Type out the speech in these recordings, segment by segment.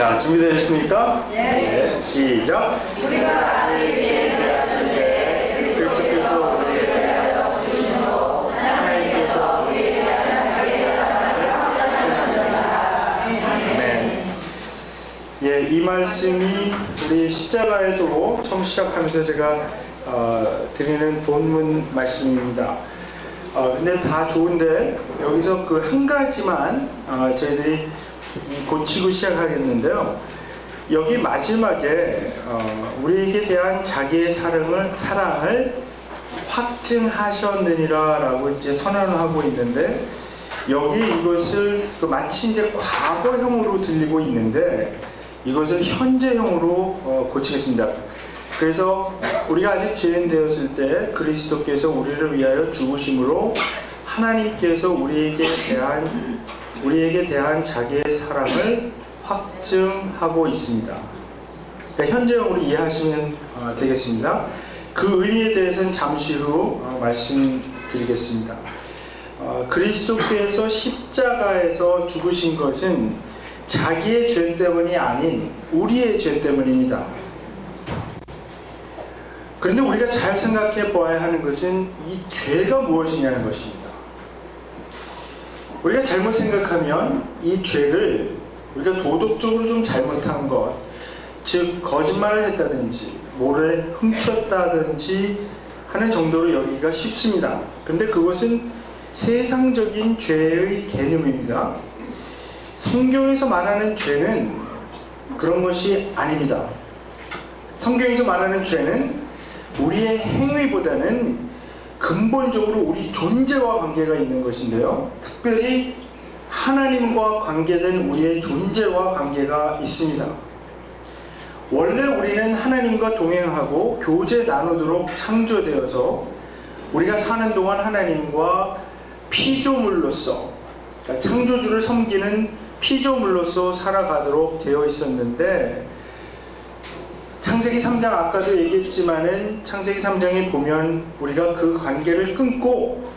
자, 준비되셨습니까? 네. 시작. 우리가 아직 죄인 되었을 때 그리스도께서 우리를 위하여 죽으심으로 하나님께서 우리에 대한 자기의 사랑을 확증하셨다. 아멘. 예, 이 말씀이 우리 십자가에도 처음 시작하면서 제가 드리는 본문 말씀입니다. 근데 다 좋은데 여기서 그 한 가지만 저희들이 고치고 시작하겠는데요. 여기 마지막에 우리에게 대한 자기의 사랑을 확증하셨느니라 라고 이제 선언을 하고 있는데, 여기 이것을 마치 이제 과거형으로 들리고 있는데 이것을 현재형으로 고치겠습니다. 그래서 우리가 아직 죄인 되었을 때 그리스도께서 우리를 위하여 죽으심으로 하나님께서 우리에게 대한 자기의 사랑을 확증하고 있습니다. 그러니까 현재형으로 이해하시면 되겠습니다. 그 의미에 대해서는 잠시 후 말씀드리겠습니다. 그리스도께서 십자가에서 죽으신 것은 자기의 죄 때문이 아닌 우리의 죄 때문입니다. 그런데 우리가 잘 생각해 보아야 하는 것은 이 죄가 무엇이냐는 것입니다. 우리가 잘못 생각하면 이 죄를 우리가 도덕적으로 좀 잘못한 것, 즉 거짓말을 했다든지 뭐를 훔쳤다든지 하는 정도로 여기가 쉽습니다. 그런데 그것은 세상적인 죄의 개념입니다. 성경에서 말하는 죄는 그런 것이 아닙니다. 성경에서 말하는 죄는 우리의 행위보다는 근본적으로 우리 존재와 관계가 있는 것인데요. 특별히 하나님과 관계된 우리의 존재와 관계가 있습니다. 원래 우리는 하나님과 동행하고 교제 나누도록 창조되어서 우리가 사는 동안 하나님과 피조물로서, 그러니까 창조주를 섬기는 피조물로서 살아가도록 되어 있었는데, 창세기 3장 아까도 얘기했지만은 창세기 3장에 보면 우리가 그 관계를 끊고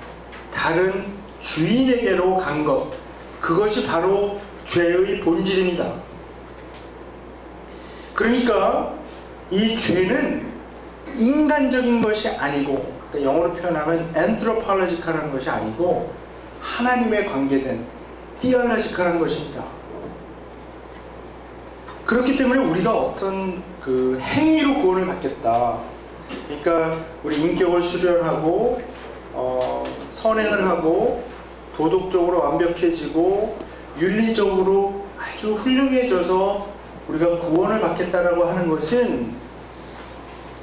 다른 주인에게로 간 것, 그것이 바로 죄의 본질입니다. 그러니까 이 죄는 인간적인 것이 아니고, 그러니까 영어로 표현하면 anthropological한 것이 아니고 하나님에 관계된 theological한 것입니다. 그렇기 때문에 우리가 어떤 그 행위로 구원을 받겠다, 그러니까 우리 인격을 수련하고 선행을 하고 도덕적으로 완벽해지고 윤리적으로 아주 훌륭해져서 우리가 구원을 받겠다라고 하는 것은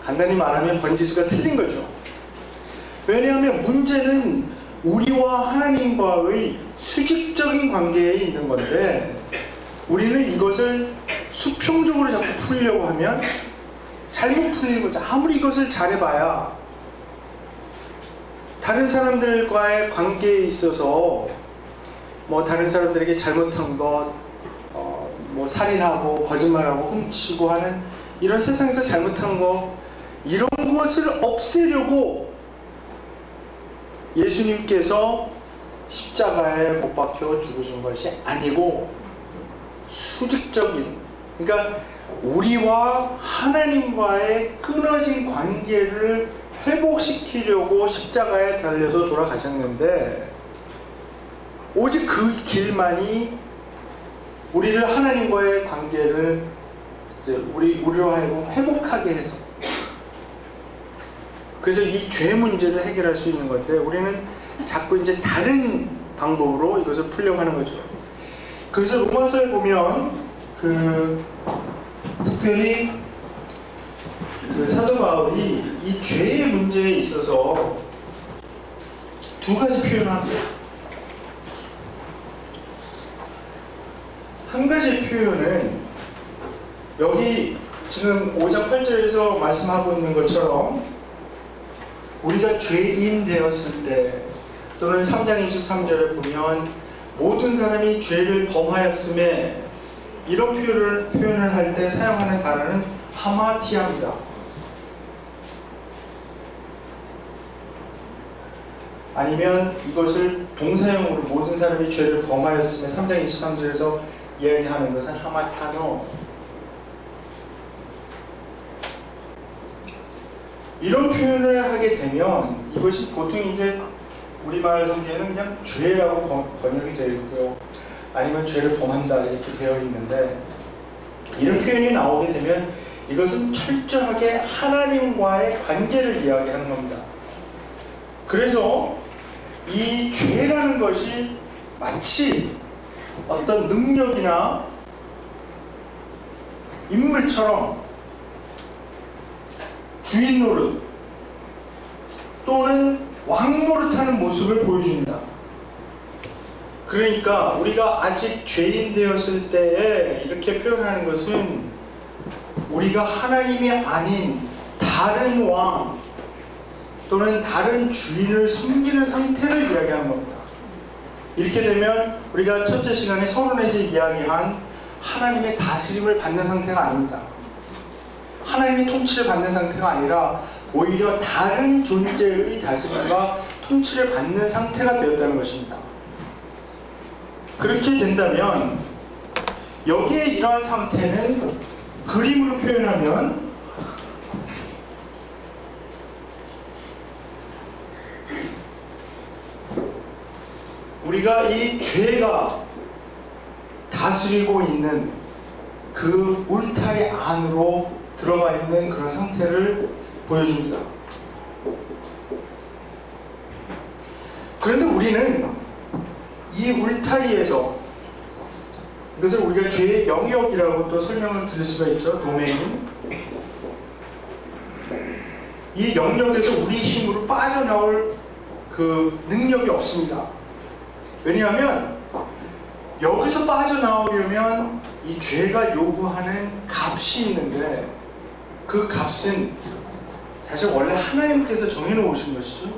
간단히 말하면 번지수가 틀린 거죠. 왜냐하면 문제는 우리와 하나님과의 수직적인 관계에 있는 건데, 우리는 이것을 수평적으로 자꾸 풀려고 하면 잘못 풀리는 거죠. 아무리 이것을 잘해봐야 다른 사람들과의 관계에 있어서 뭐 다른 사람들에게 잘못한 것, 뭐 살인하고 거짓말하고 훔치고 하는 이런 세상에서 잘못한 것, 이런 것을 없애려고 예수님께서 십자가에 못 박혀 죽으신 것이 아니고 수직적인, 그러니까 우리와 하나님과의 끊어진 관계를 회복시키려고 십자가에 달려서 돌아가셨는데, 오직 그 길만이 우리를 하나님과의 관계를 이제 우리로 하여금 회복하게 해서, 그래서 이 죄 문제를 해결할 수 있는 건데, 우리는 자꾸 이제 다른 방법으로 이것을 풀려고 하는 거죠. 그래서 로마서에 보면 특별히 사도 바울이 이 죄의 문제에 있어서 두 가지 표현을 합니다. 한 가지 표현은 여기 지금 5장 8절에서 말씀하고 있는 것처럼 우리가 죄인 되었을 때, 또는 3장 23절에 보면 모든 사람이 죄를 범하였음에, 이런 표현을 할 때 사용하는 단어는 하마티아입니다. 아니면 이것을 동사형으로 모든 사람이 죄를 범하였음에 3장 23절에서 이야기하는 것은 하마타노. 이런 표현을 하게 되면 이것이 보통 이제 우리말 성경에는 그냥 죄라고 번역이 되어 있고요. 아니면 죄를 범한다 이렇게 되어 있는데, 이런 표현이 나오게 되면 이것은 철저하게 하나님과의 관계를 이야기하는 겁니다. 그래서 이 죄라는 것이 마치 어떤 능력이나 인물처럼 주인 노릇 또는 왕 노릇하는 모습을 보여줍니다. 그러니까 우리가 아직 죄인 되었을 때에 이렇게 표현하는 것은 우리가 하나님이 아닌 다른 왕 또는 다른 주인을 섬기는 상태를 이야기하는 겁니다. 이렇게 되면 우리가 첫째 시간에 서론에서 이야기한 하나님의 다스림을 받는 상태가 아닙니다. 하나님의 통치를 받는 상태가 아니라 오히려 다른 존재의 다스림과 통치를 받는 상태가 되었다는 것입니다. 그렇게 된다면 여기에 이러한 상태는 그림으로 표현하면 우리가 이 죄가 다스리고 있는 그 울타리 안으로 들어가 있는 그런 상태를 보여줍니다. 그런데 우리는 이 울타리에서, 이것을 우리가 죄의 영역이라고 또 설명을 드릴 수가 있죠. 도메인. 이 영역에서 우리 힘으로 빠져나올 그 능력이 없습니다. 왜냐하면 여기서 빠져나오려면 이 죄가 요구하는 값이 있는데, 그 값은 사실 원래 하나님께서 정해놓으신 것이죠.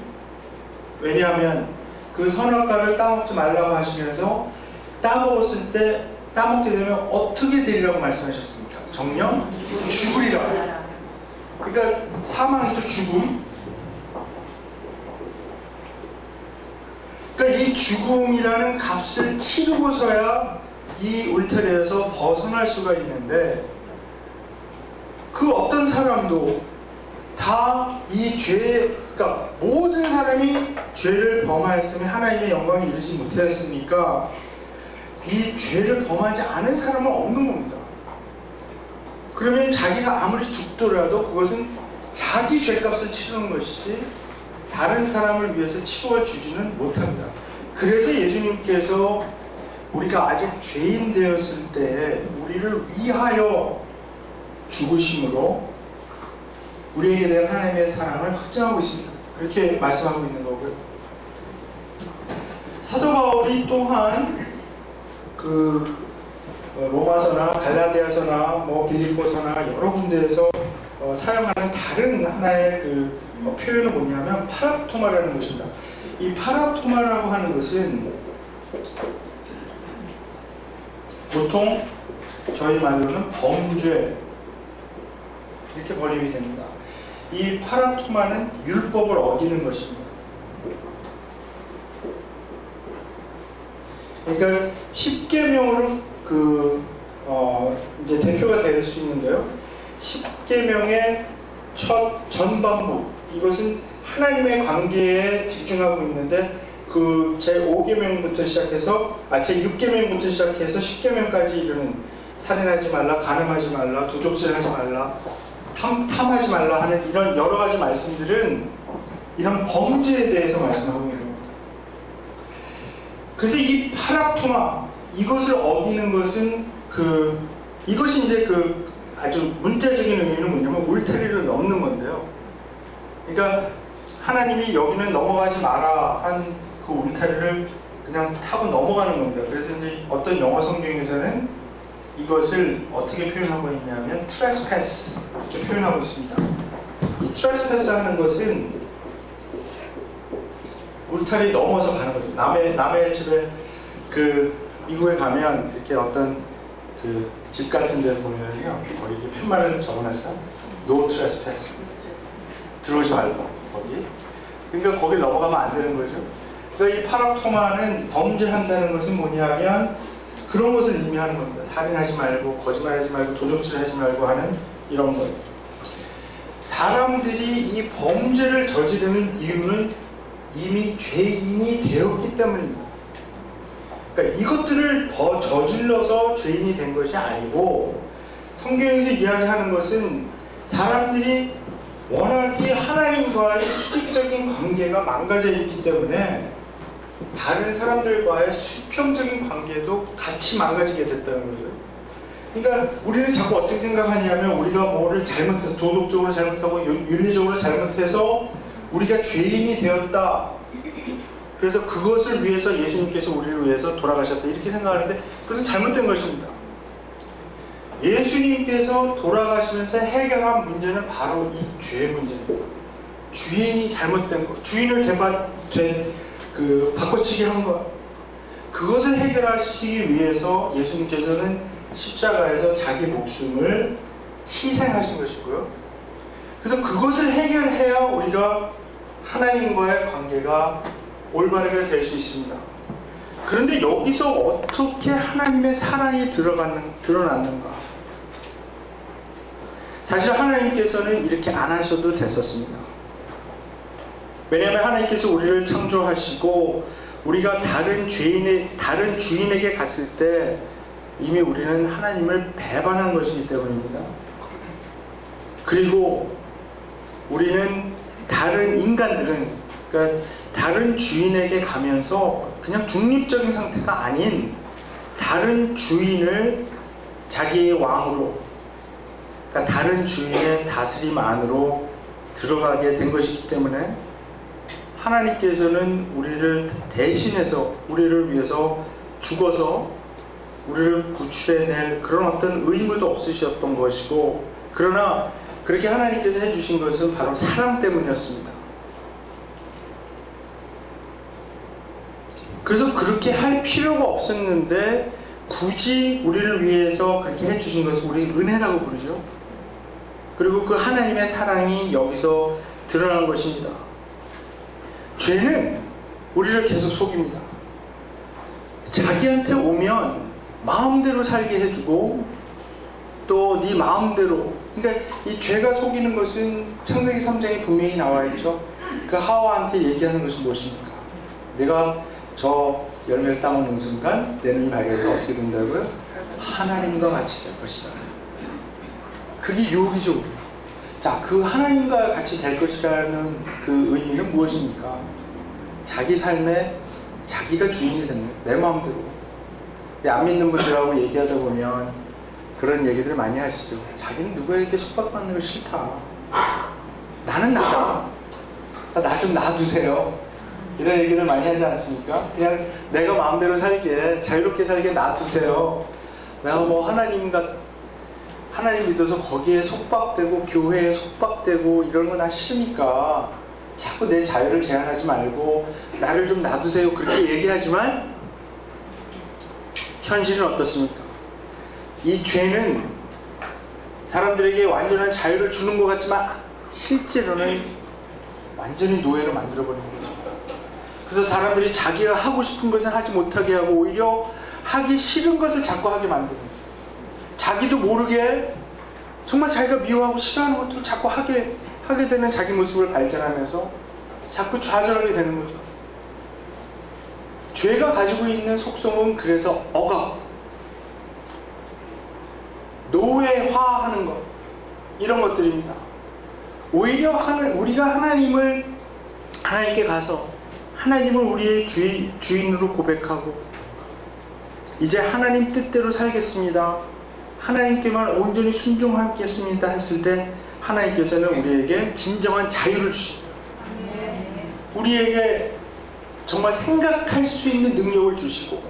왜냐하면 그 선악과를 따먹지 말라고 하시면서 따먹었을 때, 따먹게 되면 어떻게 되리라고 말씀하셨습니까? 정령 죽으리라. 그러니까 사망이죠. 죽음. 그러니까 이 죽음이라는 값을 치르고서야 이 울타리에서 벗어날 수가 있는데, 그 어떤 사람도 다 이 죄, 그러니까 모든 사람이 죄를 범하였으면 하나님의 영광에 이르지 못하였으니까 이 죄를 범하지 않은 사람은 없는 겁니다. 그러면 자기가 아무리 죽더라도 그것은 자기 죄값을 치르는 것이지 다른 사람을 위해서 치료해 주지는 못합니다. 그래서 예수님께서 우리가 아직 죄인 되었을 때 우리를 위하여 죽으심으로 우리에게 대한 하나님의 사랑을 확증하고 있습니다. 그렇게 말씀하고 있는 거고요. 사도 바울이 또한 그 로마서나 갈라디아서나 빌립보서나 여러 군데에서 사용하는 다른 하나의 그 표현은 뭐냐면 파랍토마라는 것입니다. 이 파랍토마라고 하는 것은 보통 저희 말로는 범죄 이렇게 번역이 됩니다. 이 파랍토마는 율법을 어기는 것입니다. 그러니까 10계명으로 이제 대표가 될 수 있는데요. 10계명의 첫 전반부, 이것은 하나님의 관계에 집중하고 있는데 그 제5계명부터 시작해서 제6계명부터 시작해서 10계명까지 이르는 살인하지 말라, 간음하지 말라, 도적질하지 말라, 탐하지 말라 하는 이런 여러 가지 말씀들은 이런 범죄에 대해서 말씀하고 있는 겁니다. 그래서 이 파랍토마, 이것을 어기는 것은 이것이 이제 아주 문자적인 의미는 뭐냐면 울타리를 넘는 건데요. 그러니까 하나님이 여기는 넘어가지 마라 한 그 울타리를 그냥 타고 넘어가는 겁니다. 그래서 이제 어떤 영어 성경에서는 이것을 어떻게 표현하고 있냐면 trespass 이렇게 표현하고 있습니다. 이 trespass 하는 것은 울타리 넘어서 가는 거죠. 남의 집에 미국에 가면 이렇게 어떤 집 같은 데 보면요, 거기 이렇게 팻말을 적어놨어요. No trespass. 들어오지 말고 거기. 그러니까 거기 넘어가면 안 되는 거죠. 그러니까 이 파랍토마는 범죄한다는 것은 뭐냐면 그런 것을 의미하는 겁니다. 살인하지 말고, 거짓말하지 말고, 도적질하지 말고 하는 이런 것. 사람들이 이 범죄를 저지르는 이유는 이미 죄인이 되었기 때문입니다. 그러니까 이것들을 저질러서 죄인이 된 것이 아니고, 성경에서 이야기하는 것은 사람들이 워낙에 하나님과의 수직적인 관계가 망가져 있기 때문에 다른 사람들과의 수평적인 관계도 같이 망가지게 됐다는 거죠. 그러니까 우리는 자꾸 어떻게 생각하냐면, 우리가 뭐를 잘못해서, 도덕적으로 잘못하고 윤리적으로 잘못해서 우리가 죄인이 되었다, 그래서 그것을 위해서 예수님께서 우리를 위해서 돌아가셨다, 이렇게 생각하는데 그것은 잘못된 것입니다. 예수님께서 돌아가시면서 해결한 문제는 바로 이 죄의 문제입니다. 주인이 잘못된 것, 주인을 바꿔치기 한 것, 그것을 해결하시기 위해서 예수님께서는 십자가에서 자기 목숨을 희생하신 것이고요. 그래서 그것을 해결해야 우리가 하나님과의 관계가 올바르게 될 수 있습니다. 그런데 여기서 어떻게 하나님의 사랑이 드러났는가? 사실 하나님께서는 이렇게 안 하셔도 됐었습니다. 왜냐하면 하나님께서 우리를 창조하시고 우리가 다른 주인에게 갔을 때 이미 우리는 하나님을 배반한 것이기 때문입니다. 그리고 우리는 다른 인간들은, 그러니까 다른 주인에게 가면서 그냥 중립적인 상태가 아닌 다른 주인을 자기의 왕으로, 그러니까 다른 주인의 다스림 안으로 들어가게 된 것이기 때문에 하나님께서는 우리를 대신해서 우리를 위해서 죽어서 우리를 구출해낼 그런 어떤 의무도 없으셨던 것이고, 그러나 그렇게 하나님께서 해주신 것은 바로 사랑 때문이었습니다. 그래서 그렇게 할 필요가 없었는데 굳이 우리를 위해서 그렇게 해주신 것을 우리 은혜라고 부르죠. 그리고 그 하나님의 사랑이 여기서 드러난 것입니다. 죄는 우리를 계속 속입니다. 자기한테 오면 마음대로 살게 해주고, 또 네 마음대로, 그러니까 이 죄가 속이는 것은 창세기 3장에 분명히 나와 있죠. 그 하와한테 얘기하는 것이 무엇입니까? 내가 저 열매를 따먹는 순간 내 눈이 밝아서 어떻게 된다고요? 하나님과 같이 될 것이다. 그게 유혹이죠. 자, 그 하나님과 같이 될 것이라는 그 의미는 무엇입니까? 자기 삶에 자기가 주인이 되는 거예요. 내 마음대로. 안 믿는 분들하고 얘기하다 보면 그런 얘기들을 많이 하시죠. 자기는 누구에게 속박받는 거 싫다. 나는 나다. 나 좀 놔두세요. 이런 얘기를 많이 하지 않습니까? 그냥 내가 마음대로 살게, 자유롭게 살게 놔두세요. 내가 뭐 하나님 믿어서 거기에 속박되고 교회에 속박되고 이런 거 나 싫으니까 자꾸 내 자유를 제한하지 말고 나를 좀 놔두세요, 그렇게 얘기하지만 현실은 어떻습니까? 이 죄는 사람들에게 완전한 자유를 주는 것 같지만 실제로는 완전히 노예로 만들어버리는 거죠. 그래서 사람들이 자기가 하고 싶은 것을 하지 못하게 하고 오히려 하기 싫은 것을 자꾸 하게 만듭니다. 자기도 모르게 정말 자기가 미워하고 싫어하는 것도 자꾸 하게 되는 자기 모습을 발견하면서 자꾸 좌절하게 되는 거죠. 죄가 가지고 있는 속성은 그래서 억압, 노예화하는 것, 이런 것들입니다. 오히려 우리가 하나님께 가서 하나님을 우리의 주인으로 고백하고 이제 하나님 뜻대로 살겠습니다, 하나님께만 온전히 순종하겠습니다 했을 때 하나님께서는 우리에게 진정한 자유를 주십니다. 우리에게 정말 생각할 수 있는 능력을 주시고,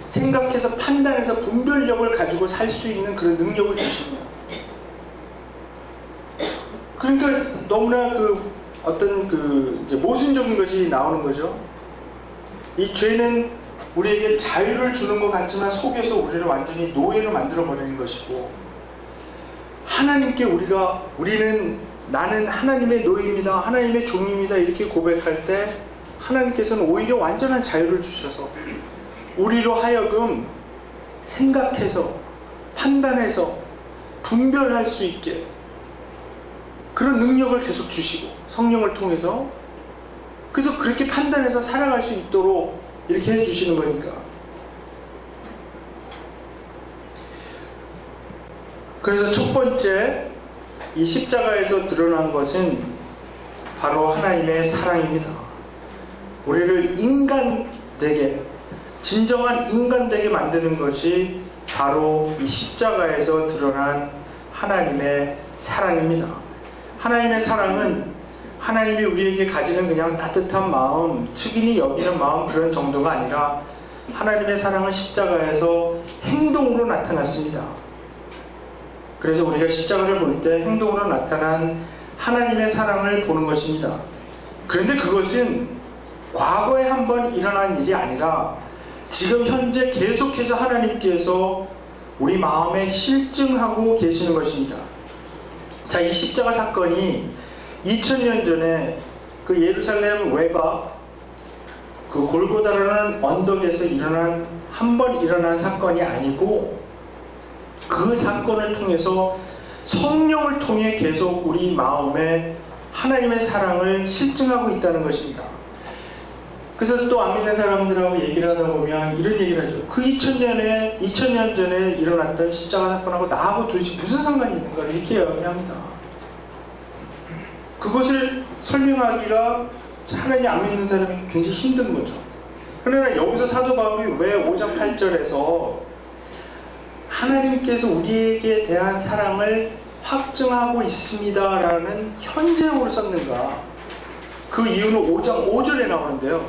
생각해서 판단해서 분별력을 가지고 살 수 있는 그런 능력을 주십니다. 그러니까 너무나 이제 모순적인 것이 나오는 거죠. 이 죄는 우리에게 자유를 주는 것 같지만 속에서 우리를 완전히 노예로 만들어버리는 것이고, 하나님께 나는 하나님의 노예입니다, 하나님의 종입니다 이렇게 고백할 때 하나님께서는 오히려 완전한 자유를 주셔서 우리로 하여금 생각해서 판단해서 분별할 수 있게 그런 능력을 계속 주시고 성령을 통해서 그래서 그렇게 판단해서 살아갈 수 있도록 이렇게 해주시는 거니까. 그래서 첫 번째 이 십자가에서 드러난 것은 바로 하나님의 사랑입니다. 우리를 인간되게 진정한 인간되게 만드는 것이 바로 이 십자가에서 드러난 하나님의 사랑입니다. 하나님의 사랑은 하나님이 우리에게 가지는 그냥 따뜻한 마음, 측은히 여기는 마음 그런 정도가 아니라 하나님의 사랑은 십자가에서 행동으로 나타났습니다. 그래서 우리가 십자가를 볼 때 행동으로 나타난 하나님의 사랑을 보는 것입니다. 그런데 그것은 과거에 한번 일어난 일이 아니라 지금 현재 계속해서 하나님께서 우리 마음에 실증하고 계시는 것입니다. 자, 이 십자가 사건이 2000년 전에 그 예루살렘 외곽 그 골고다라는 언덕에서 한 번 일어난 사건이 아니고 그 사건을 통해서 성령을 통해 계속 우리 마음에 하나님의 사랑을 실증하고 있다는 것입니다. 그래서 또 안 믿는 사람들하고 얘기를 하다 보면 이런 얘기를 하죠. 그 2000년 전에 일어났던 십자가 사건하고 나하고 도대체 무슨 상관이 있는가 이렇게 이야기합니다. 그것을 설명하기가 하나님 안 믿는 사람이 굉장히 힘든 거죠. 그러나 여기서 사도 바울이 왜 5장 8절에서 하나님께서 우리에게 대한 사랑을 확증하고 있습니다 라는 현재형으로 썼는가? 그 이유는 5장 5절에 나오는데요.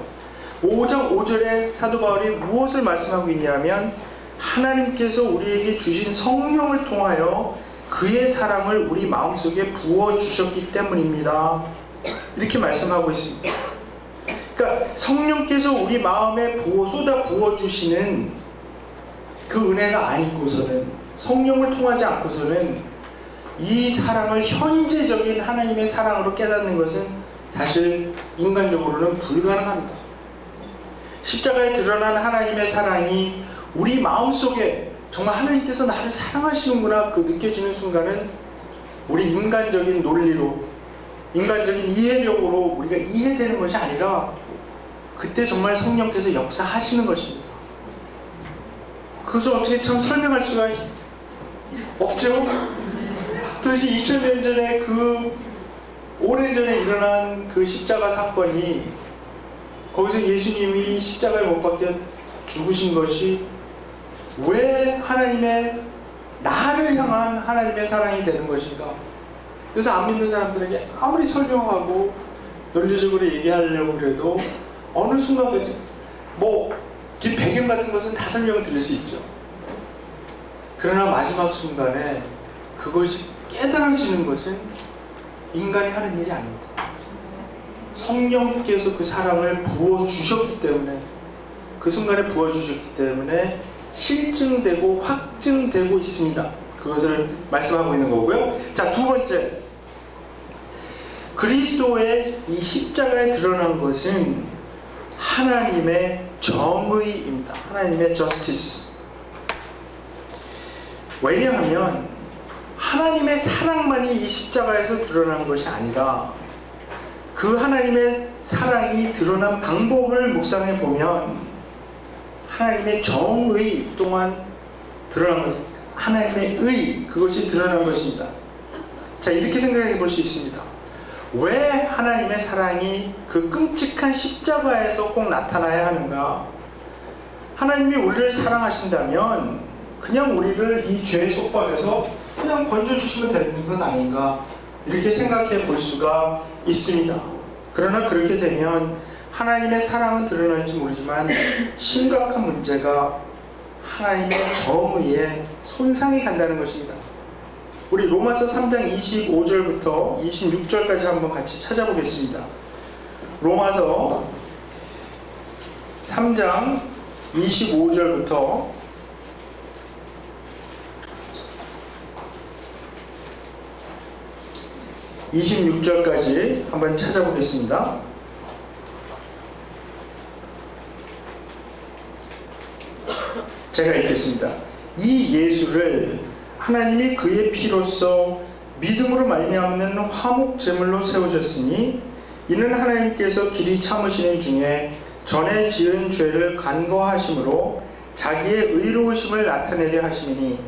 5장 5절에 사도 바울이 무엇을 말씀하고 있냐면 하나님께서 우리에게 주신 성령을 통하여 그의 사랑을 우리 마음속에 부어주셨기 때문입니다. 이렇게 말씀하고 있습니다. 그러니까 성령께서 우리 마음에 쏟아 부어주시는 그 은혜가 아니고서는 성령을 통하지 않고서는 이 사랑을 현재적인 하나님의 사랑으로 깨닫는 것은 사실 인간적으로는 불가능합니다. 십자가에 드러난 하나님의 사랑이 우리 마음속에 정말 하나님께서 나를 사랑하시는구나 그 느껴지는 순간은 우리 인간적인 논리로 인간적인 이해력으로 우리가 이해되는 것이 아니라 그때 정말 성령께서 역사하시는 것입니다. 그것을 어떻게 참 설명할 수가 없죠? 도대체 2000년 전에 그 오래전에 일어난 그 십자가 사건이 거기서 예수님이 십자가에 못 박혀 죽으신 것이 왜 하나님의 나를 향한 하나님의 사랑이 되는 것인가? 그래서 안 믿는 사람들에게 아무리 설명하고 논리적으로 얘기하려고 그래도 어느 순간까지 뒷 배경 같은 것은 다 설명을 드릴 수 있죠. 그러나 마지막 순간에 그것이 깨달아지는 것은 인간이 하는 일이 아닙니다. 성령께서 그 사랑을 부어주셨기 때문에 그 순간에 부어주셨기 때문에 실증되고 확증되고 있습니다. 그것을 말씀하고 있는 거고요. 자, 두 번째, 그리스도의 이 십자가에 드러난 것은 하나님의 정의입니다. 하나님의 justice. 왜냐하면 하나님의 사랑만이 이 십자가에서 드러난 것이 아니라 그 하나님의 사랑이 드러난 방법을 묵상해 보면 하나님의 정의 또한 드러난 것, 하나님의 의, 그것이 드러난 것입니다. 자, 이렇게 생각해 볼 수 있습니다. 왜 하나님의 사랑이 그 끔찍한 십자가에서 꼭 나타나야 하는가? 하나님이 우리를 사랑하신다면 그냥 우리를 이 죄의 속박에서 그냥 건져주시면 되는 것 아닌가? 이렇게 생각해 볼 수가 있습니다. 그러나 그렇게 되면 하나님의 사랑은 드러날지 모르지만 심각한 문제가 하나님의 정의에 손상이 간다는 것입니다. 우리 로마서 3장 25절부터 26절까지 한번 같이 찾아보겠습니다. 로마서 3장 25절부터 26절까지 한번 찾아보겠습니다. 제가 읽겠습니다. 이 예수를 하나님이 그의 피로써 믿음으로 말미암는 화목 제물로 세우셨으니 이는 하나님께서 길이 참으시는 중에 전에 지은 죄를 간거하심으로 자기의 의로우심을 나타내려 하심이니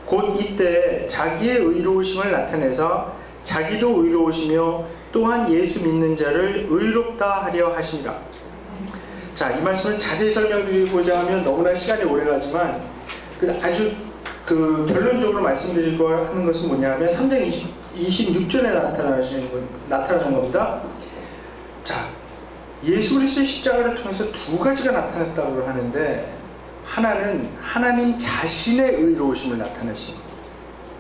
곧 이때 자기의 의로우심을 나타내서 자기도 의로우시며 또한 예수 믿는 자를 의롭다 하려 하심이라. 자, 이 말씀을 자세히 설명드리고자 하면 너무나 시간이 오래가지만 아주 결론적으로 말씀드리고 하는 것은 뭐냐면 3장 26절에 나타나는 겁니다. 자, 예수 그리스도의 십자가를 통해서 두 가지가 나타났다고 하는데, 하나는 하나님 자신의 의로우심을 나타내신 것,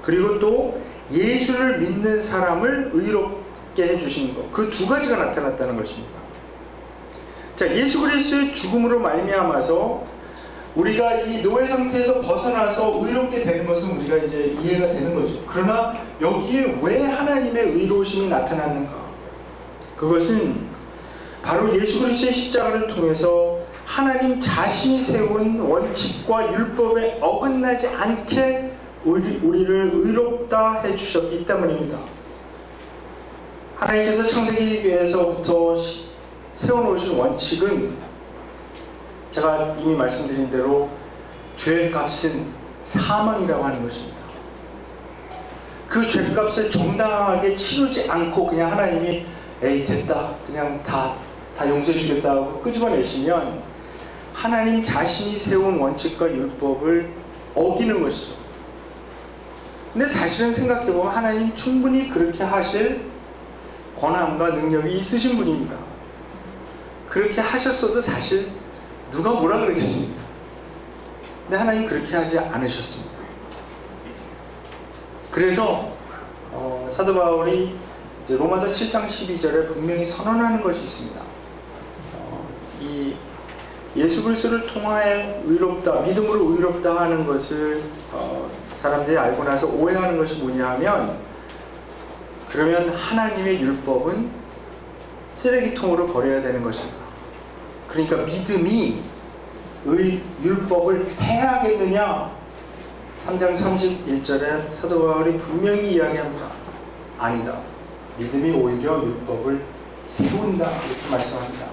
그리고 또 예수를 믿는 사람을 의롭게 해주시는 것, 그 두 가지가 나타났다는 것입니다. 자, 예수 그리스도의 죽음으로 말미암아서 우리가 이 노예 상태에서 벗어나서 의롭게 되는 것은 우리가 이제 이해가 되는 거죠. 그러나 여기에 왜 하나님의 의로우심이 나타났는가? 그것은 바로 예수 그리스도의 십자가를 통해서 하나님 자신이 세운 원칙과 율법에 어긋나지 않게 우리를 의롭다 해주셨기 때문입니다. 하나님께서 창세기에서부터 세워놓으신 원칙은 제가 이미 말씀드린 대로 죄값은 사망이라고 하는 것입니다. 그 죄값을 정당하게 치르지 않고 그냥 하나님이 에이 됐다, 그냥 다 용서해 주겠다 하고 끄집어내시면 하나님 자신이 세운 원칙과 율법을 어기는 것이죠. 근데 사실은 생각해보면 하나님 충분히 그렇게 하실 권한과 능력이 있으신 분입니다. 그렇게 하셨어도 사실 누가 뭐라 그러겠습니까? 근데 하나님 그렇게 하지 않으셨습니다. 그래서 사도 바울이 이제 로마서 7장 12절에 분명히 선언하는 것이 있습니다. 이 예수 그리스도를 통하여 의롭다, 믿음으로 의롭다 하는 것을 사람들이 알고 나서 오해하는 것이 뭐냐 하면, 그러면 하나님의 율법은 쓰레기통으로 버려야 되는 것인가? 그러니까 믿음이 율법을 패하겠느냐? 3장 31절에 사도 바울이 분명히 이야기합니다. 아니다. 믿음이 오히려 율법을 세운다, 이렇게 말씀합니다.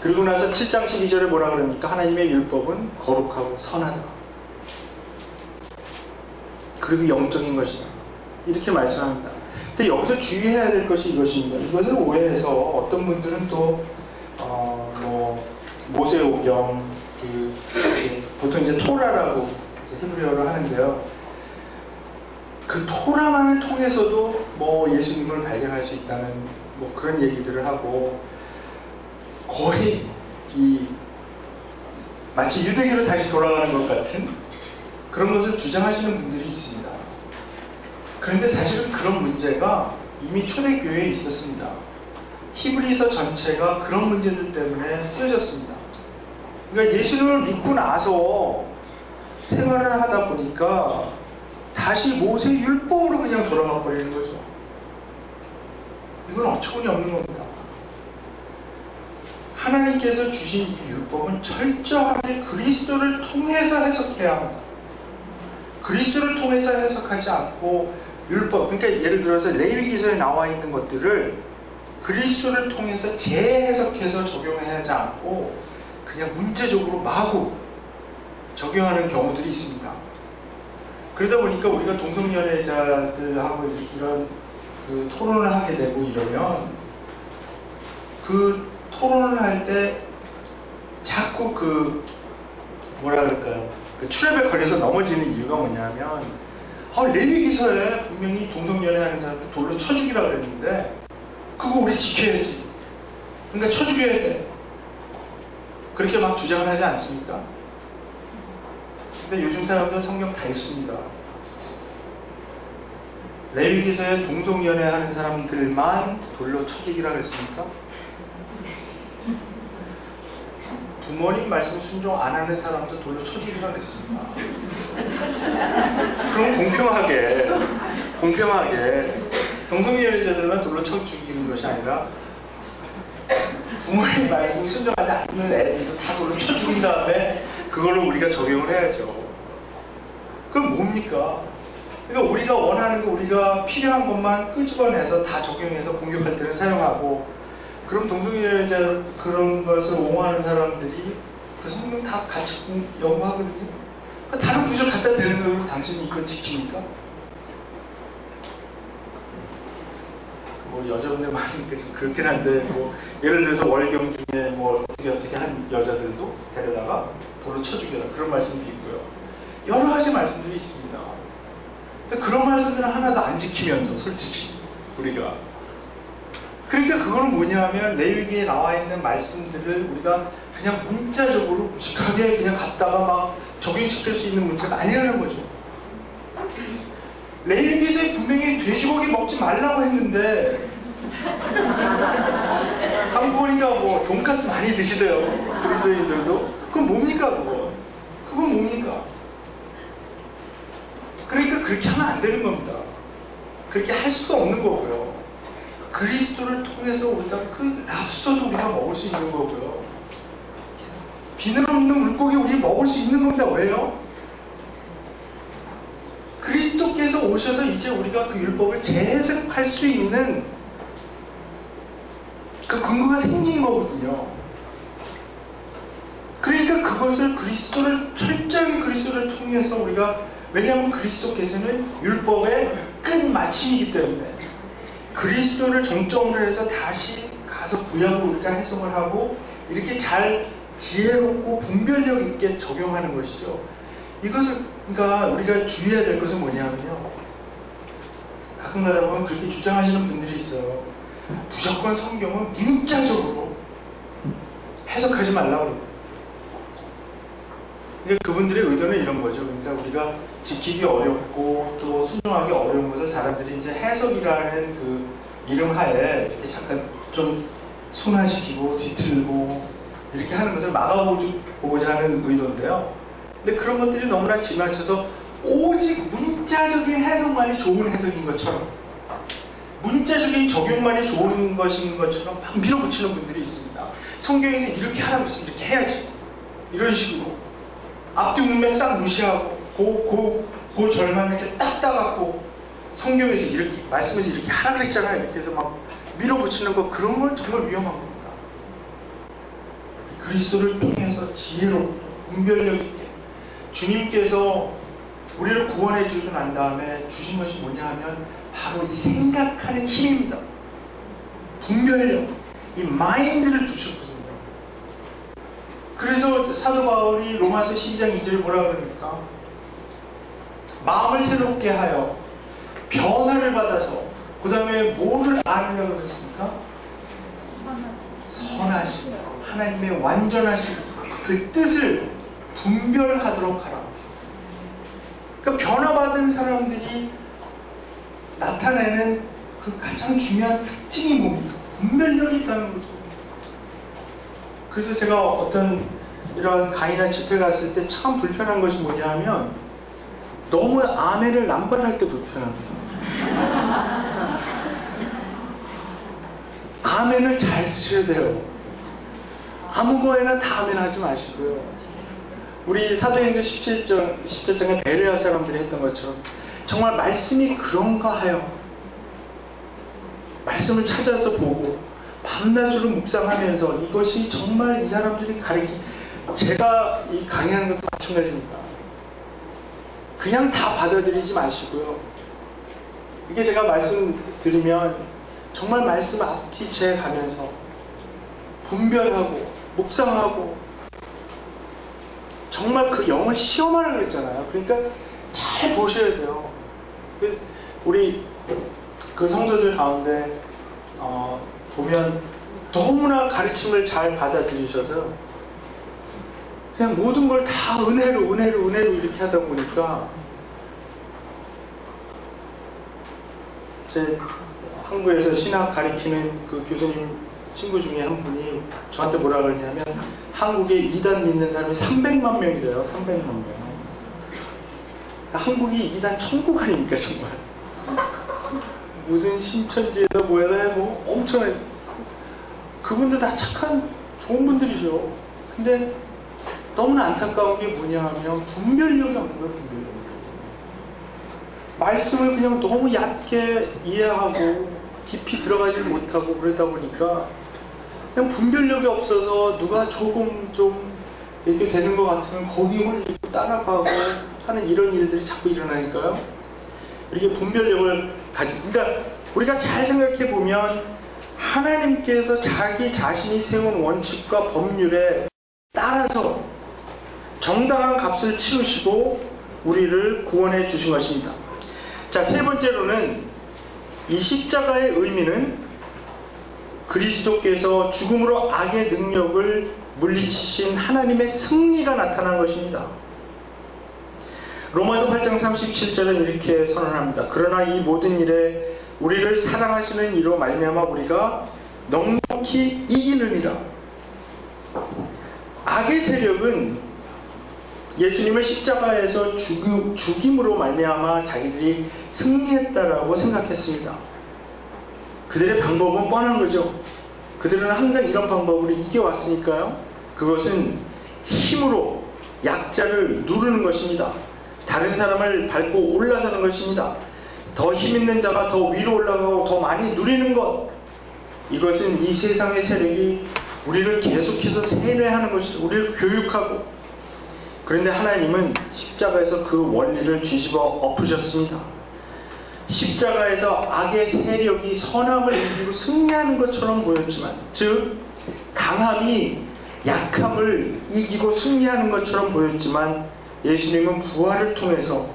그리고 나서 7장 12절에 뭐라 그럽니까? 하나님의 율법은 거룩하고 선하다, 그리고 영적인 것이다, 이렇게 말씀합니다. 근데 여기서 주의해야 될 것이 이것입니다. 이것을 오해해서 어떤 분들은 또 모세오경, 보통 이제 토라라고 히브리어로 하는데요, 그 토라만을 통해서도 예수님을 발견할 수 있다는 그런 얘기들을 하고, 거의 마치 유대교로 다시 돌아가는 것 같은 그런 것을 주장하시는 분들이 있습니다. 그런데 사실은 그런 문제가 이미 초대교회에 있었습니다. 히브리서 전체가 그런 문제들 때문에 쓰여졌습니다. 그러니까 예수님을 믿고 나서 생활을 하다 보니까 다시 모세 율법으로 그냥 돌아가 버리는 거죠. 이건 어처구니 없는 겁니다. 하나님께서 주신 이 율법은 철저하게 그리스도를 통해서 해석해야 합니다. 그리스도를 통해서 해석하지 않고 율법, 그러니까 예를 들어서 레위기서에 나와 있는 것들을 그리스도를 통해서 재해석해서 적용하지 않고 그냥 문제적으로 마구 적용하는 경우들이 있습니다. 그러다 보니까 우리가 동성연애자들하고 이런 토론을 하게 되고 이러면 그 토론을 할 때 자꾸 뭐라 그럴까요? 트랩에 걸려서 넘어지는 이유가 뭐냐면, 레위기서에 분명히 동성연애하는 사람들 돌로 쳐 죽이라 그랬는데 그거 우리 지켜야지, 그러니까 쳐 죽여야 돼, 그렇게 막 주장을 하지 않습니까? 근데 요즘 사람들은 성경 다 읽습니다. 레위기서에 동성연애하는 사람들만 돌로 쳐 죽이라 그랬습니까? 부모님 말씀 순종 안 하는 사람도 돌로 쳐 죽이라 그랬습니다. 그럼 공평하게 동성연애자들만 돌로 쳐 죽이는 것이 아니라 부모님 말씀 순종하지 않는 애들도 다 돌로 쳐 죽인 다음에 그걸로 우리가 적용을 해야죠. 그럼 뭡니까? 그러니까 우리가 원하는 거, 우리가 필요한 것만 끄집어내서 다 적용해서 공격할 때는 사용하고, 그럼 동성애자 그런 것을 옹호하는 사람들이 그 성경 다 같이 연구하거든요. 그러니까 다른 구절 갖다 대는 걸 당신이 이거 지킵니까? 뭐 여자분들 많으니까 좀 그렇긴 한데, 뭐 예를 들어서 월경 중에 뭐 어떻게 한 여자들도 데려다가 돌로 쳐 죽여라, 그런 말씀도 있고요. 여러 가지 말씀들이 있습니다. 근데 그런 말씀들은 하나도 안 지키면서 솔직히 우리가, 그러니까 그거는 뭐냐면 레위기에 나와 있는 말씀들을 우리가 그냥 문자적으로 무식하게 그냥 갖다가 막 적용시킬 수 있는 문제가 아니라는 거죠. 레위기에서 분명히 돼지고기 먹지 말라고 했는데 한국 보니까 뭐 돈가스 많이 드시대요, 그리스도인들도. 그건 뭡니까 그거? 그건 뭡니까? 그러니까 그렇게 하면 안 되는 겁니다. 그렇게 할 수도 없는 거고요. 그리스도를 통해서 우리가 그 랍스터도 우리가 먹을 수 있는 거고요. 비늘 없는 물고기 우리 먹을 수 있는 겁니다. 왜요? 그리스도께서 오셔서 이제 우리가 그 율법을 재해석할 수 있는 그 근거가 생긴 거거든요. 그러니까 그것을 철저하게 그리스도를 통해서 우리가, 왜냐하면 그리스도께서는 율법의 끝마침이기 때문에 그리스도를 정점으로 해서 다시 가서 구약으로 우리가 해석을 하고 이렇게 잘 지혜롭고 분별력 있게 적용하는 것이죠. 이것을, 그러니까 우리가 주의해야 될 것은 뭐냐면요, 가끔가다 보면 그렇게 주장하시는 분들이 있어요. 무조건 성경은 문자적으로 해석하지 말라고 그래요. 그러니까 그분들의 의도는 이런 거죠. 그러니까 우리가 지키기 어렵고 또 순종하기 어려운 것을 사람들이 이제 해석이라는 그 이름 하에 이렇게 잠깐 좀 순화시키고 뒤틀고 이렇게 하는 것을 막아보고자 하는 의도인데요. 근데 그런 것들이 너무나 지나쳐서 오직 문자적인 해석만이 좋은 해석인 것처럼, 문자적인 적용만이 좋은 것인 것처럼 막 밀어붙이는 분들이 있습니다. 성경에서 이렇게 하라고 했으면 이렇게 해야지, 이런 식으로 앞뒤 문맥 싹 무시하고 그 절만 이렇게 딱 따갖고 성경에서 이렇게 말씀에서 이렇게 하라 그랬잖아요, 이렇게 해서 막 밀어붙이는 거, 그런 건 정말 위험한 겁니다. 그리스도를 통해서 지혜롭고 분별력 있게 주님께서 우리를 구원해 주고 난 다음에 주신 것이 뭐냐 하면 바로 이 생각하는 힘입니다. 분별력, 이 마인드를 주셨거든요. 그래서 사도 바울이 로마서 12장 2절에 뭐라 그럽니까? 마음을 새롭게 하여 변화를 받아서 그 다음에 뭐를 알으려고 그랬습니까? 선하신 하나님의 완전하신 그 뜻을 분별하도록 하라. 그러니까 변화받은 사람들이 나타내는 그 가장 중요한 특징이 뭡니까? 분별력이 있다는 거죠. 그래서 제가 어떤 이런 강의나 집회 갔을 때 참 불편한 것이 뭐냐 하면 너무 아멘을 남발할 때 불편합니다. 아멘을 잘 쓰셔야 돼요. 아무 거에나 다 아멘 하지 마시고요. 우리 사도행전 17장에 베레아 사람들이 했던 것처럼 정말 말씀이 그런가 하여 말씀을 찾아서 보고 밤낮으로 묵상하면서 이것이 정말 이 사람들이 제가 이 강의하는 것도 마찬가지입니다. 그냥 다 받아들이지 마시고요. 이게 제가 말씀드리면 정말 말씀 앞뒤 가면서 분별하고 묵상하고 정말 그 영을 시험하라 그랬잖아요. 그러니까 잘 보셔야 돼요. 그래서 우리 그 성도들 가운데 보면 너무나 가르침을 잘 받아들이셔서 그냥 모든 걸 다 은혜로 이렇게 하다 보니까 제 한국에서 신학 가르치는 그 교수님 친구 중에 한 분이 저한테 뭐라 그러냐면 한국에 이단 믿는 사람이 300만 명이래요. 300만 명. 한국이 이단 천국 아닙니까 정말. 무슨 신천지에다 뭐에다 뭐 엄청난, 그분들 다 착한 좋은 분들이죠. 근데 너무나 안타까운 게 뭐냐 하면 분별력이 없는 거예요. 분별력. 말씀을 그냥 너무 얕게 이해하고 깊이 들어가지 못하고 그러다 보니까 그냥 분별력이 없어서 누가 조금 좀 이렇게 되는 것 같으면 거기 홀리고 따라가고 하는 이런 일들이 자꾸 일어나니까요. 이렇게 분별력을 그러니까 우리가 잘 생각해 보면 하나님께서 자기 자신이 세운 원칙과 법률에 따라서 정당한 값을 치르시고 우리를 구원해 주신 것입니다. 자, 세 번째로는 이 십자가의 의미는 그리스도께서 죽음으로 악의 능력을 물리치신 하나님의 승리가 나타난 것입니다. 로마서 8장 37절은 이렇게 선언합니다. 그러나 이 모든 일에 우리를 사랑하시는 이로 말미암아 우리가 넉넉히 이기느니라. 악의 세력은 예수님을 십자가에서 죽임으로 말미암아 자기들이 승리했다라고 생각했습니다. 그들의 방법은 뻔한 거죠. 그들은 항상 이런 방법으로 이겨왔으니까요. 그것은 힘으로 약자를 누르는 것입니다. 다른 사람을 밟고 올라서는 것입니다. 더 힘있는 자가 더 위로 올라가고 더 많이 누리는 것, 이것은 이 세상의 세력이 우리를 계속해서 세뇌하는 것이죠. 우리를 교육하고. 그런데 하나님은 십자가에서 그 원리를 뒤집어 엎으셨습니다. 십자가에서 악의 세력이 선함을 이기고 승리하는 것처럼 보였지만, 즉 강함이 약함을 이기고 승리하는 것처럼 보였지만, 예수님은 부활을 통해서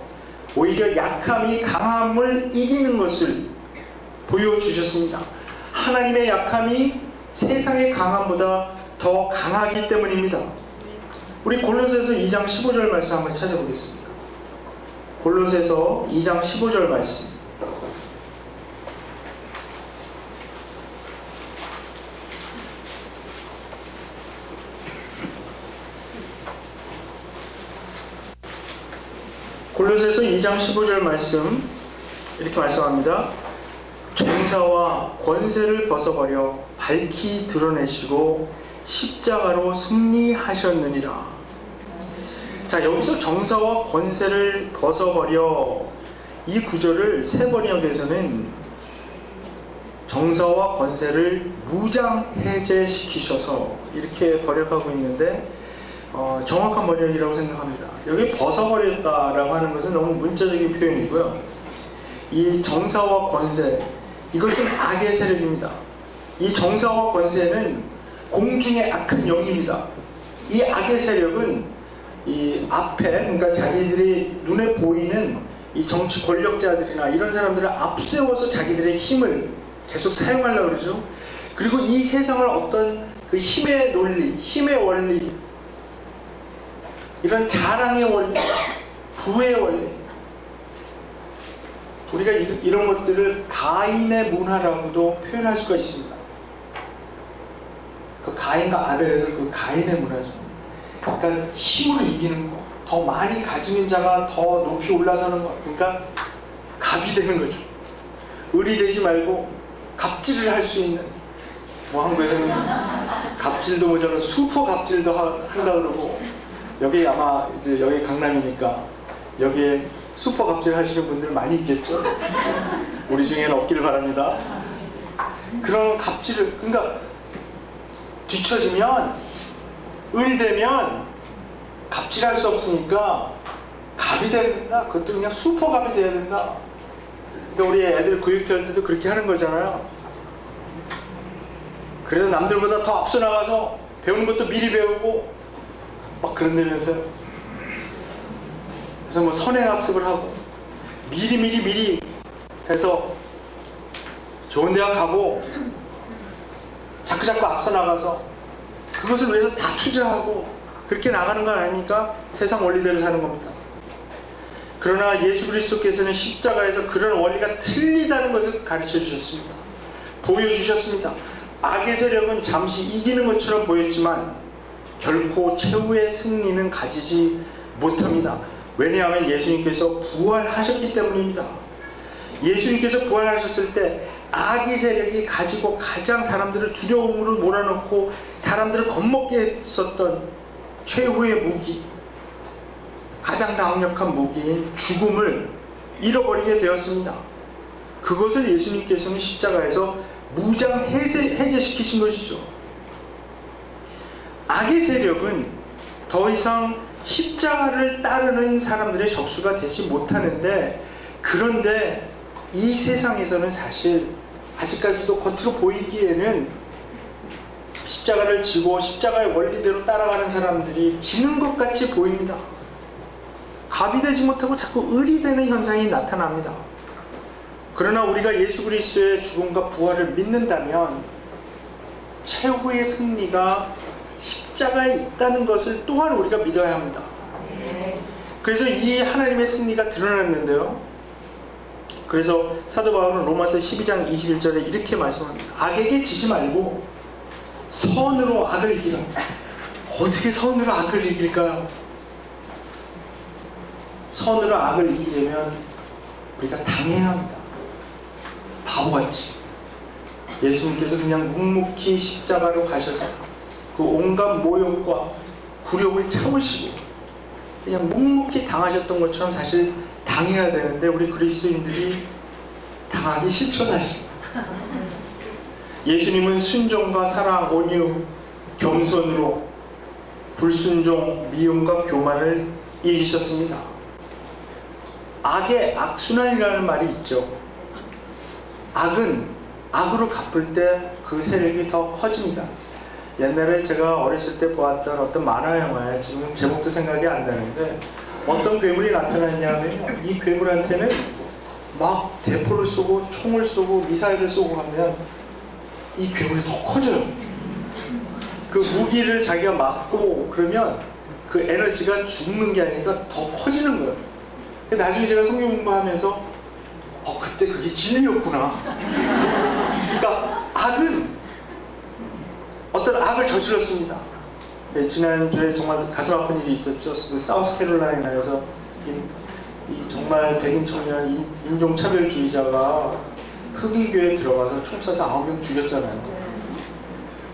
오히려 약함이 강함을 이기는 것을 보여주셨습니다. 하나님의 약함이 세상의 강함보다 더 강하기 때문입니다. 우리 골로새서 2장 15절 말씀 한번 찾아보겠습니다. 골로새서 2장 15절 말씀. 골로새서 2장 15절 말씀 이렇게 말씀합니다. 정사와 권세를 벗어버려 밝히 드러내시고 십자가로 승리하셨느니라. 자, 여기서 정사와 권세를 벗어버려, 이 구절을 세번역에서는 정사와 권세를 무장해제시키셔서 이렇게 번역하고 있는데 정확한 번역이라고 생각합니다. 여기 벗어버렸다라고 하는 것은 너무 문자적인 표현이고요. 이 정사와 권세, 이것은 악의 세력입니다. 이 정사와 권세는 공중의 악한 영입니다. 이 악의 세력은 이 앞에, 그러니까 자기들이 눈에 보이는 이 정치 권력자들이나 이런 사람들을 앞세워서 자기들의 힘을 계속 사용하려고 그러죠. 그리고 이 세상을 어떤 그 힘의 논리, 힘의 원리, 이런 자랑의 원리, 부의 원리, 우리가 이런 것들을 가인의 문화라고도 표현할 수가 있습니다. 그 가인과 아벨에서 그 가인의 문화죠. 그러니까 힘으로 이기는 거, 더 많이 가지는 자가 더 높이 올라서는 거, 그러니까 갑이 되는 거죠. 을이 되지 말고 갑질을 할 수 있는, 뭐 한국에서는 갑질도 모자라 슈퍼 갑질도 한다 그러고, 여기 아마 이제 여기 강남이니까 여기에 슈퍼 갑질 하시는 분들 많이 있겠죠. 우리 중에는 없기를 바랍니다. 그런 갑질을, 그러니까 뒤처지면, 을되면 갑질할 수 없으니까 갑이 돼야 된다. 그것도 그냥 슈퍼 갑이 돼야 된다. 그러니까 우리 애들 교육할 때도 그렇게 하는 거잖아요. 그래서 남들보다 더 앞서 나가서 배우는 것도 미리 배우고 막 그런다면서요. 그래서 뭐 선행학습을 하고 미리 해서 좋은 대학 가고 자꾸 앞서 나가서 그것을 위해서 다 투자하고 그렇게 나가는 건 아닙니까? 세상 원리대로 사는 겁니다. 그러나 예수 그리스도께서는 십자가에서 그런 원리가 틀리다는 것을 가르쳐 주셨습니다. 보여주셨습니다. 악의 세력은 잠시 이기는 것처럼 보였지만 결코 최후의 승리는 가지지 못합니다. 왜냐하면 예수님께서 부활하셨기 때문입니다. 예수님께서 부활하셨을 때 악의 세력이 가지고 가장 사람들을 두려움으로 몰아넣고 사람들을 겁먹게 했었던 최후의 무기, 가장 강력한 무기인 죽음을 잃어버리게 되었습니다. 그것을 예수님께서는 십자가에서 무장 해제시키신 것이죠. 악의 세력은 더 이상 십자가를 따르는 사람들의 적수가 되지 못하는데, 그런데 이 세상에서는 사실 아직까지도 겉으로 보이기에는 십자가를 지고 십자가의 원리대로 따라가는 사람들이 지는 것 같이 보입니다. 갑이 되지 못하고 자꾸 을이 되는 현상이 나타납니다. 그러나 우리가 예수 그리스도의 죽음과 부활을 믿는다면 최후의 승리가 십자가에 있다는 것을 또한 우리가 믿어야 합니다. 그래서 이 하나님의 승리가 드러났는데요. 그래서 사도 바울은 로마서 12장 21절에 이렇게 말씀합니다. 악에게 지지 말고 선으로 악을 이기라. 어떻게 선으로 악을 이길까요? 선으로 악을 이기려면 우리가 당해야 합니다. 바보같이. 예수님께서 그냥 묵묵히 십자가로 가셔서 그 온갖 모욕과 굴욕을 참으시고 그냥 묵묵히 당하셨던 것처럼 사실 당해야 되는데, 우리 그리스도인들이 당하기 싫죠, 사실. 예수님은 순종과 사랑, 온유, 겸손으로 불순종, 미움과 교만을 이기셨습니다. 악의 악순환이라는 말이 있죠. 악은 악으로 갚을 때 그 세력이 더 커집니다. 옛날에 제가 어렸을 때 보았던 어떤 만화 영화에, 지금 제목도 생각이 안 나는데, 어떤 괴물이 나타났냐면 이 괴물한테는 막 대포를 쏘고 총을 쏘고 미사일을 쏘고 하면 이 괴물이 더 커져요. 그 무기를 자기가 맞고 그러면 그 에너지가 죽는 게 아니라 더 커지는 거예요. 나중에 제가 성경 공부하면서 그때 그게 진리였구나. 그러니까 악은 어떤 악을 저질렀습니다. 네, 지난주에 정말 가슴 아픈 일이 있었죠. 그 사우스캐롤라이나에서 이 정말 백인 청년 인종차별주의자가 흑인교회에 들어가서 총 쏴서 9명 죽였잖아요.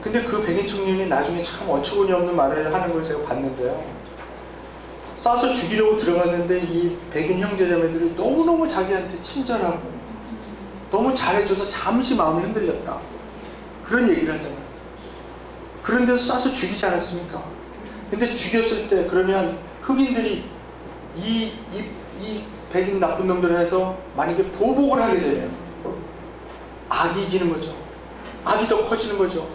근데 그 백인 청년이 나중에 참 어처구니 없는 말을 하는 걸 제가 봤는데요. 쏴서 죽이려고 들어갔는데 이 백인 형제자매들이 너무너무 자기한테 친절하고 너무 잘해줘서 잠시 마음이 흔들렸다, 그런 얘기를 하잖아요. 그런데도 쏴서 죽이지 않았습니까? 근데 죽였을 때 그러면 흑인들이 이 백인 나쁜 놈들을 해서 만약에 보복을 하게 되면 악이 이기는 거죠. 악이 더 커지는 거죠.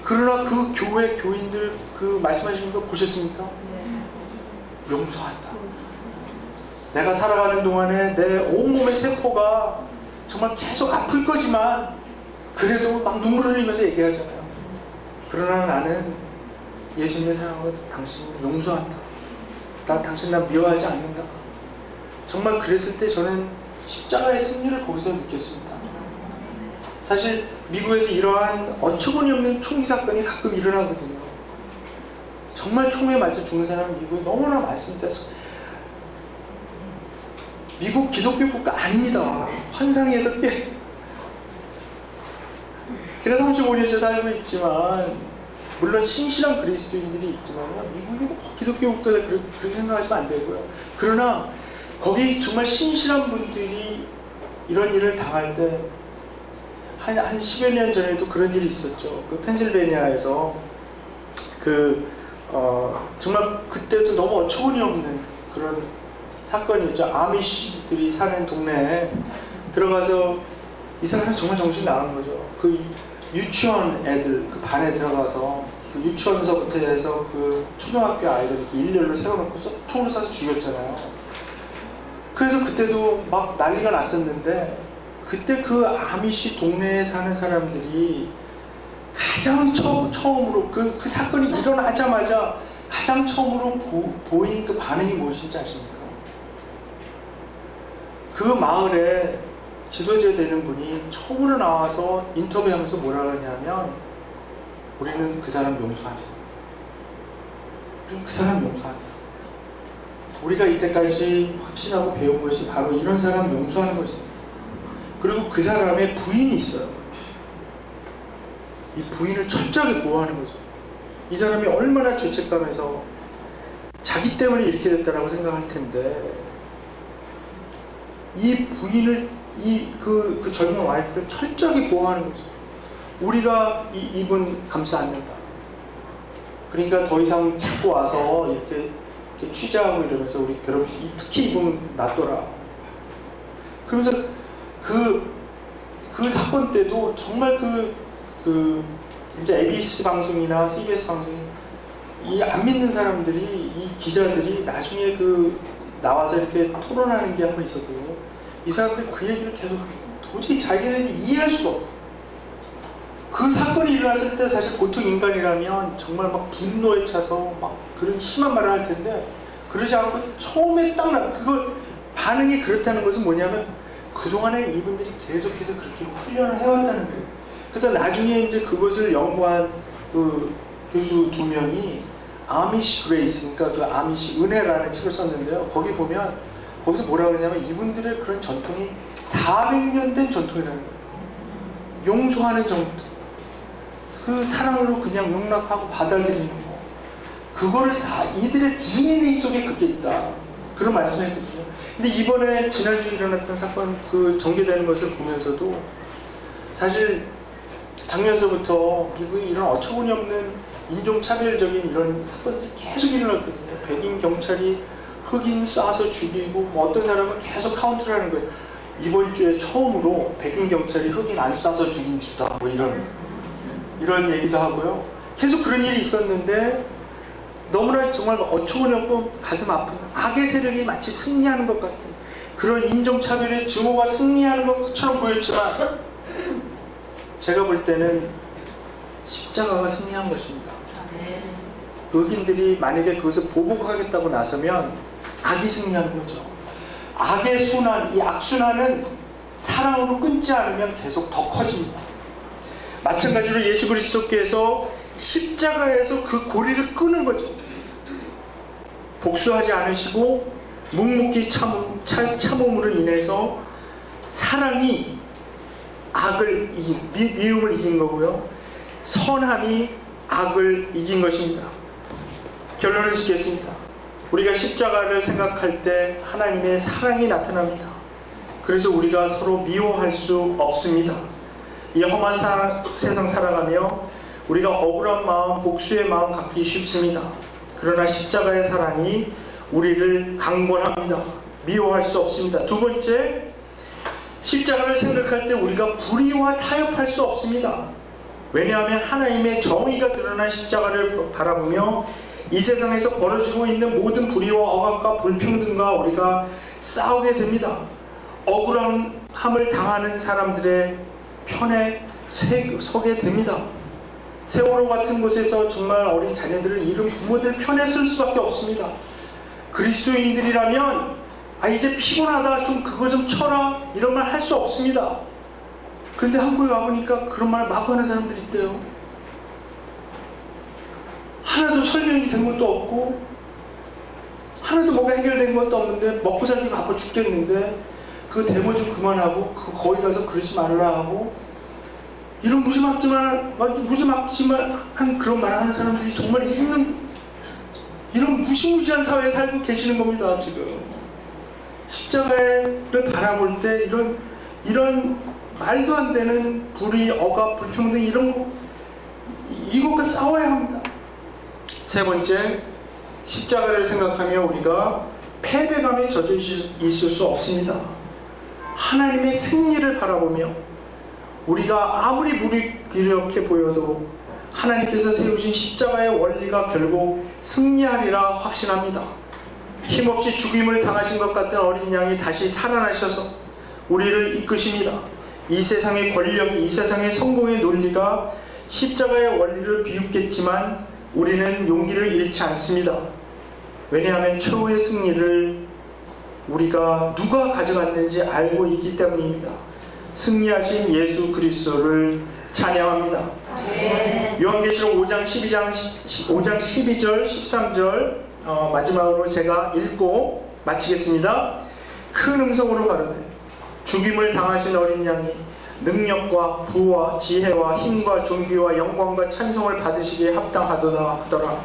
그러나 그 교회 교인들 그 말씀하시는 거 보셨습니까? 용서한다. 내가 살아가는 동안에 내 온몸의 세포가 정말 계속 아플 거지만 그래도 막 눈물 흘리면서 얘기하잖아요. 그러나 나는 예수님의 사랑으로 당신을 용서한다. 당신 난 미워하지 않는다. 정말 그랬을 때 저는 십자가의 승리를 거기서 느꼈습니다. 사실 미국에서 이러한 어처구니 없는 총기 사건이 가끔 일어나거든요. 정말 총에 맞아 죽는 사람은 미국에 너무나 많습니다. 미국 기독교 국가 아닙니다. 환상에서 깨. 제가 35년째 살고 있지만, 물론 신실한 그리스도인들이 있지만요, 미국이 뭐 기독교 국가다 그렇게 생각하시면 안 되고요. 그러나 거기 정말 신실한 분들이 이런 일을 당할 때 한 10여 년 전에도 그런 일이 있었죠. 그 펜실베니아에서 정말 그때도 너무 어처구니 없는 그런 사건이었죠. 아미시들이 사는 동네에 들어가서 이 사람이 정말 정신 나간 거죠. 그 유치원 애들 그 반에 들어가서 그 유치원서부터 해서 그 초등학교 아이들 이렇게 일렬로 세워놓고 총을 쏴서 죽였잖아요. 그래서 그때도 막 난리가 났었는데, 그때 그 아미시 동네에 사는 사람들이 가장 처음으로 그 사건이 일어나자마자 가장 처음으로 보인 그 반응이 무엇인지 아십니까? 그 마을에 지도자 되는 분이 처음으로 나와서 인터뷰하면서 뭐라 그러냐면, 우리는 그 사람 용서한다. 우리는 그 사람 용서한다. 우리가 이때까지 확신하고 배운 것이 바로 이런 사람 용서하는 것입니다. 그리고 그 사람의 부인이 있어요. 이 부인을 철저하게 보호하는 거죠. 이 사람이 얼마나 죄책감에서 자기 때문에 이렇게 됐다라고 생각할 텐데 이 부인을 그 젊은 와이프를 철저하게 보호하는 거죠. 우리가 이분 감싸 안는다. 그러니까 더 이상 자꾸 와서 이렇게 취재하고 이러면서 우리 괴롭히지, 특히 이분 놔둬라. 그러면서 그 사건 때도 정말 이제 ABC 방송이나 CBS 방송이 안 믿는 사람들이, 이 기자들이 나중에 나와서 이렇게 토론하는 게 한 번 있었고, 이 사람들 그 얘기를 계속 도저히 자기네들이 이해할 수가 없어. 그 사건이 일어났을 때 사실 보통 인간이라면 정말 막 분노에 차서 막 그런 심한 말을 할 텐데, 그러지 않고 처음에 그거 반응이 그렇다는 것은 뭐냐면 그동안에 이분들이 계속해서 그렇게 훈련을 해왔다는 거예요. 그래서 나중에 이제 그것을 연구한 그 교수 2명이 아미시 그레이스, 그러니까 그 아미시 은혜라는 책을 썼는데요. 거기 보면 거기서 뭐라 그러냐면 이분들의 그런 전통이 400년 된 전통이라는 거예요. 용서하는 전통, 그 사랑으로 그냥 용납하고 받아들이는 거, 그거를 이들의 DNA 속에 그게 있다, 그런 말씀을 했거든요. 근데 이번에 지난주에 일어났던 사건, 그 전개되는 것을 보면서도 사실 작년서부터 미국에 이런 어처구니 없는 인종차별적인 이런 사건들이 계속 일어났거든요. 백인 경찰이 흑인 쏴서 죽이고, 뭐 어떤 사람은 계속 카운트를 하는 거예요. 이번 주에 처음으로 백인 경찰이 흑인 안 쏴서 죽인 주다, 뭐 이런 얘기도 하고요. 계속 그런 일이 있었는데 너무나 정말 어처구니 없고 가슴 아픈, 악의 세력이 마치 승리하는 것 같은 그런 인종차별의 증오가 승리하는 것처럼 보였지만, 제가 볼 때는 십자가가 승리한 것입니다. 흑인들이 만약에 그것을 보복하겠다고 나서면 악이 승리하는 거죠. 악의 순환, 이 악순환은 사랑으로 끊지 않으면 계속 더 커집니다. 마찬가지로 예수 그리스도께서 십자가에서 그 고리를 끄는 거죠. 복수하지 않으시고 묵묵히 참음으로 인해서 사랑이 악을 미움을 이긴 거고요. 선함이 악을 이긴 것입니다. 결론을 짓겠습니다. 우리가 십자가를 생각할 때 하나님의 사랑이 나타납니다. 그래서 우리가 서로 미워할 수 없습니다. 이 험한 세상 살아가며 우리가 억울한 마음, 복수의 마음 갖기 쉽습니다. 그러나 십자가의 사랑이 우리를 강권합니다. 미워할 수 없습니다. 두 번째, 십자가를 생각할 때 우리가 불의와 타협할 수 없습니다. 왜냐하면 하나님의 정의가 드러난 십자가를 바라보며 이 세상에서 벌어지고 있는 모든 불의와 억압과 불평등과 우리가 싸우게 됩니다. 억울함을 당하는 사람들의 편에 서게 됩니다. 세월호 같은 곳에서 정말 어린 자녀들을 잃은 부모들 편에 설 수밖에 없습니다. 그리스도인들이라면 이제 피곤하다, 좀 그거 좀 쳐라, 이런 말 할 수 없습니다. 그런데 한국에 와보니까 그런 말 마구 하는 사람들이 있대요. 하나도 설명이 된 것도 없고 하나도 뭐가 해결된 것도 없는데 먹고 살기 바빠 죽겠는데 그 데모 좀 그만하고 거기 가서 그러지 말라 하고, 이런 무지막지한 그런 말 하는 사람들이 정말 이런 무시무시한 사회에 살고 계시는 겁니다. 지금 십자가를 바라볼 때 이런 말도 안 되는 불의, 억압, 불평등, 이런 거, 이것과 싸워야 합니다. 세 번째, 십자가를 생각하며 우리가 패배감에 젖어 있을 수 없습니다. 하나님의 승리를 바라보며 우리가 아무리 무기력해 보여도 하나님께서 세우신 십자가의 원리가 결국 승리하리라 확신합니다. 힘없이 죽임을 당하신 것 같은 어린 양이 다시 살아나셔서 우리를 이끄십니다. 이 세상의 권력이, 이 세상의 성공의 논리가 십자가의 원리를 비웃겠지만 우리는 용기를 잃지 않습니다. 왜냐하면 최후의 승리를 우리가 누가 가져갔는지 알고 있기 때문입니다. 승리하신 예수 그리스도를 찬양합니다. 요한계시록 5장 12절 13절 마지막으로 제가 읽고 마치겠습니다. 큰 음성으로 가로되 죽임을 당하신 어린 양이 능력과 부와 지혜와 힘과 존귀와 영광과 찬송을 받으시기에 합당하도다 하더라.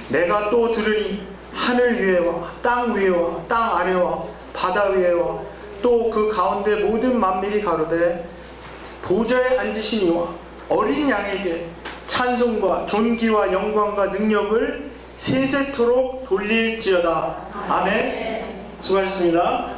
내가 또 들으니 하늘 위에와 땅 위에와 땅 아래와 바다 위에와 또 그 가운데 모든 만민이 가로되 보좌에 앉으신 이와 어린 양에게 찬송과 존귀와 영광과 능력을 세세토록 돌릴지어다. 아멘. 수고하셨습니다.